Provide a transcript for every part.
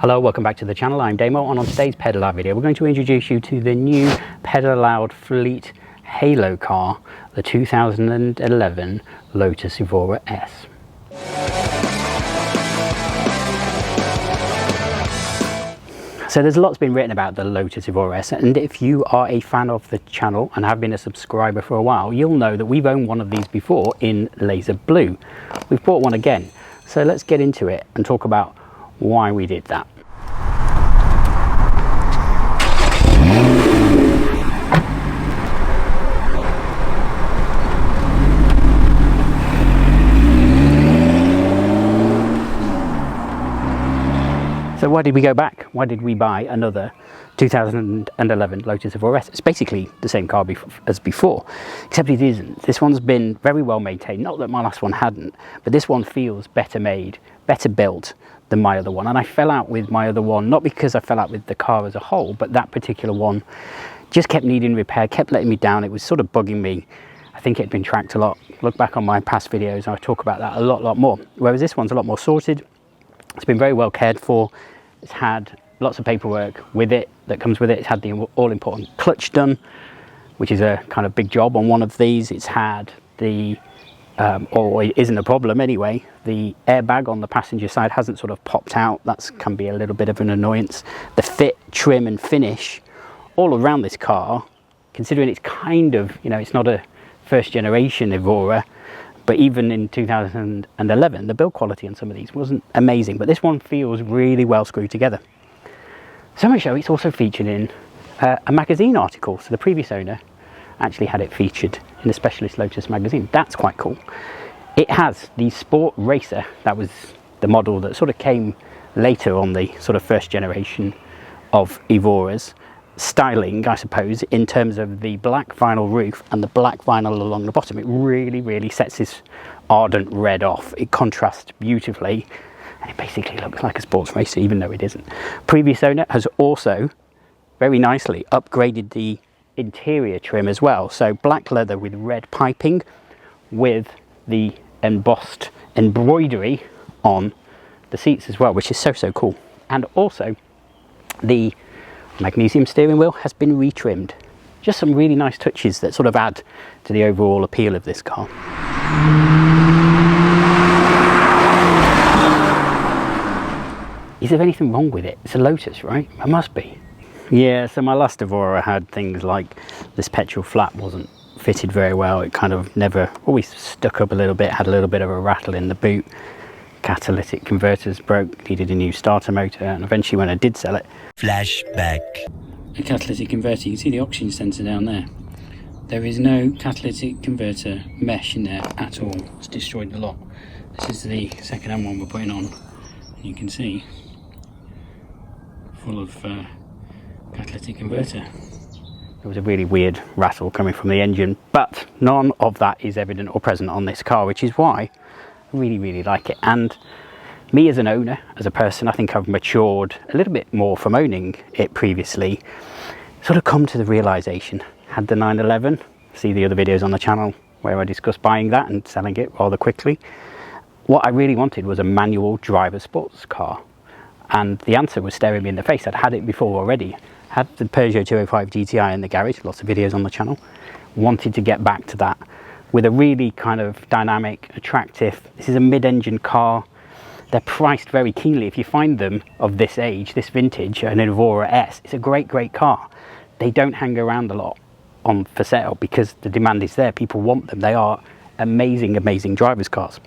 Hello, welcome back to the channel. I'm Damo, and on today's pedal out video we're going to introduce you to the new pedal out fleet halo car, the 2011 Lotus Evora S. So there's lots been written about the Lotus Evora S, and if you are a fan of the channel and have been a subscriber for a while, you'll know that we've owned one of these before in laser blue. We've bought one again, so let's get into it and talk about why we did that. So why did we go back? Why did we buy another 2011 Lotus Evora S? It's basically the same car as before, except it isn't. This one's been very well maintained, not that my last one hadn't, but this one feels better made, better built than my other one. And I fell out with my other one, not because I fell out with the car as a whole, but that particular one just kept needing repair, kept letting me down. It was sort of bugging me. I think it had been tracked a lot. Look back on my past videos and I talk about that a lot more. Whereas this one's a lot more sorted. It's been very well cared for. It's had lots of paperwork with it that comes with it. It's had the all-important clutch done, which is a kind of big job on one of these. It's had the, or it isn't a problem anyway, the airbag on the passenger side hasn't sort of popped out. That can be a little bit of an annoyance. The fit, trim and finish all around this car, considering it's kind of, you know, it's not a first generation Evora, but even in 2011, the build quality on some of these wasn't amazing, but this one feels really well screwed together. So much so, it's also featured in a magazine article. So the previous owner actually had it featured in a Specialist Lotus magazine. That's quite cool. It has the Sport Racer. That was the model that sort of came later on the sort of first generation of Evoras. Styling, I suppose, in terms of the black vinyl roof and the black vinyl along the bottom. It really sets this ardent red off. It contrasts beautifully and it basically looks like a sports racer, even though it isn't. Previous owner has also very nicely upgraded the interior trim as well. So black leather with red piping with the embossed embroidery on the seats as well, which is so cool. And also the magnesium steering wheel has been retrimmed. Just some really nice touches that sort of add to the overall appeal of this car. Is there anything wrong with it? It's a Lotus, right? It must be. Yeah, so my last Evora had things like this petrol flap wasn't fitted very well. It kind of never, always stuck up a little bit, had a little bit of a rattle in the boot. Catalytic converters broke, needed a new starter motor, and eventually when I did sell it, flashback. A catalytic converter, you can see the oxygen sensor down there. There is no catalytic converter mesh in there at all. It's destroyed the lot. This is the second-hand one we're putting on. You can see full of catalytic converter. There was a really weird rattle coming from the engine, but none of that is evident or present on this car, which is why I really like it. And me as an owner, as a person, I think I've matured a little bit more from owning it previously. Sort of come to the realization, had the 911, see the other videos on the channel where I discussed buying that and selling it rather quickly. What I really wanted was a manual driver sports car, and the answer was staring me in the face. I'd had it before already, had the Peugeot 205 GTI in the garage, lots of videos on the channel, wanted to get back to that with a really kind of dynamic, attractive, this is a mid-engine car. They're priced very keenly. If you find them of this age, this vintage, an Evora S, it's a great car. They don't hang around a lot for sale because the demand is there. People want them. They are amazing drivers' cars.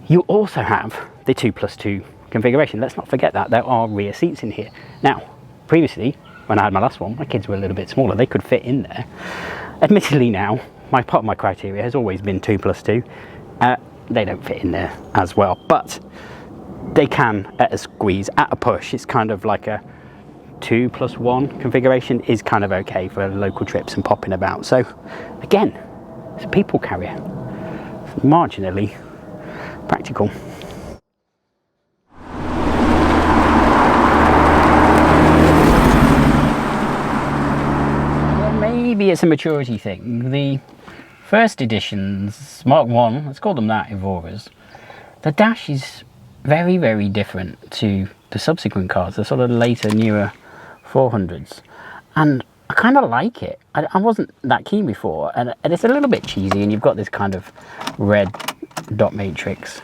You also have the 2+2 configuration. Let's not forget that there are rear seats in here. Now, previously, when I had my last one, my kids were a little bit smaller. They could fit in there. Admittedly now, part of my criteria has always been 2+2. They don't fit in there as well, but they can at a squeeze, at a push. It's kind of like a 2+1 configuration is kind of okay for local trips and popping about. So again, it's a people carrier, it's marginally practical. Well, maybe it's a maturity thing. The first editions, Mark 1, let's call them that, Evoras, the dash is very different to the subsequent cars, the sort of later, newer 400s. And I kind of like it. I wasn't that keen before, and it's a little bit cheesy, and you've got this kind of red dot matrix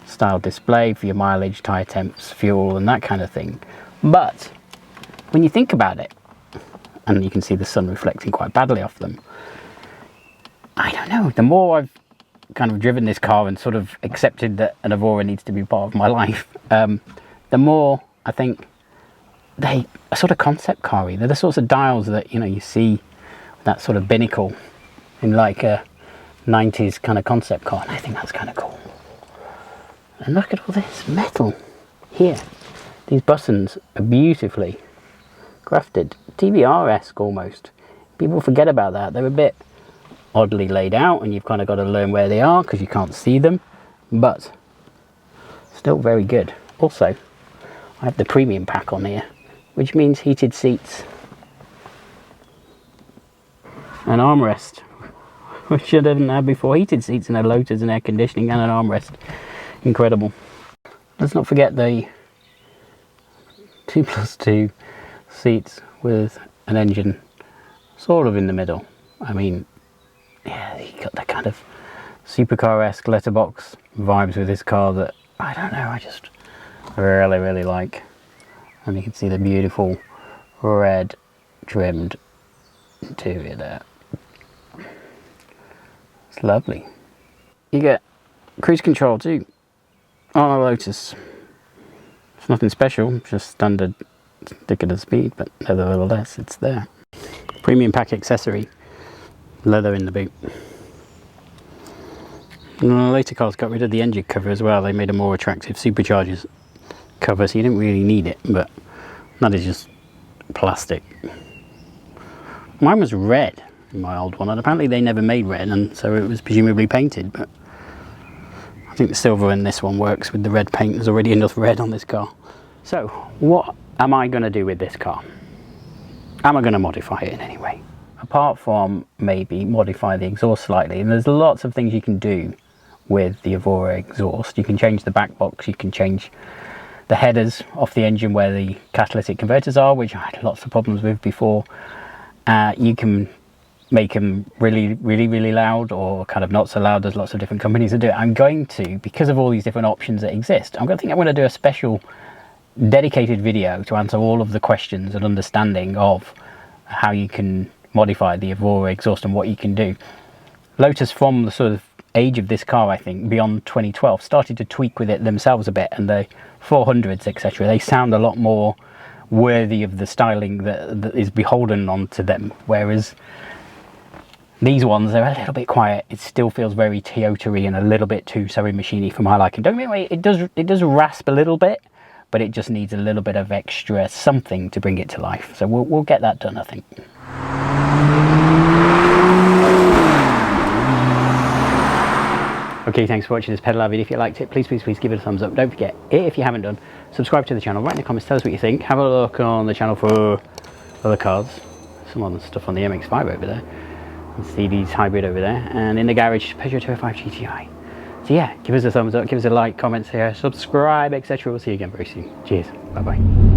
style display for your mileage, tyre temps, fuel, and that kind of thing. But when you think about it, and you can see the sun reflecting quite badly off them, I don't know, the more I've kind of driven this car and sort of accepted that an Evora needs to be part of my life, the more I think they are sort of concept car-y. They're the sorts of dials that, you know, you see that sort of binnacle in like a 90s kind of concept car, and I think that's kind of cool. And look at all this metal here. These buttons are beautifully crafted, TVR-esque almost. People forget about that. They're a bit oddly laid out, and you've kind of got to learn where they are because you can't see them, but still very good. Also, I have the premium pack on here, which means heated seats, an armrest, which I didn't have before. Heated seats in a Lotus and air conditioning and an armrest. Incredible. Let's not forget the 2+2 seats with an engine sort of in the middle. I mean, yeah, you got that kind of supercar-esque letterbox vibes with this car that, I don't know, I just really, really like. And you can see the beautiful red trimmed interior there. It's lovely. You get cruise control too on a Lotus. It's nothing special, just standard indicator speed, but nevertheless it's there. Premium pack accessory, leather in the boot. And the later cars got rid of the engine cover as well. They made a more attractive superchargers cover, so you didn't really need it, but that is just plastic. Mine was red in my old one, and apparently they never made red, and so it was presumably painted, but I think the silver in this one works with the red paint. There's already enough red on this car. So what am I going to do with this car? Am I going to modify it in any way? Apart from maybe modify the exhaust slightly, and there's lots of things you can do with the Evora exhaust. You can change the back box, you can change the headers off the engine where the catalytic converters are, which I had lots of problems with before. You can make them really, really, really loud, or kind of not so loud. There's lots of different companies that do it. I'm going to, because of all these different options that exist, I'm going to do a special dedicated video to answer all of the questions and understanding of how you can modify the Evora exhaust and what you can do. Lotus, from the sort of age of this car, I think beyond 2012, started to tweak with it themselves a bit, and the 400s, etc., they sound a lot more worthy of the styling that is beholden onto them, whereas these ones, they're a little bit quiet. It still feels very Toyota-y and a little bit too sewing machine-y for my liking. Don't get me wrong, it does rasp a little bit, but it just needs a little bit of extra something to bring it to life. So we'll get that done, I think. Okay, thanks for watching this pedal video. If you liked it, please give it a thumbs up. Don't forget, if you haven't done, subscribe to the channel. Write in the comments, tell us what you think. Have a look on the channel for other cars. Some other stuff on the MX-5 over there. And CD's hybrid over there. And in the garage, Peugeot 205 GTI. So yeah, give us a thumbs up, give us a like, comment, share, subscribe, etc. We'll see you again very soon. Cheers. Bye-bye.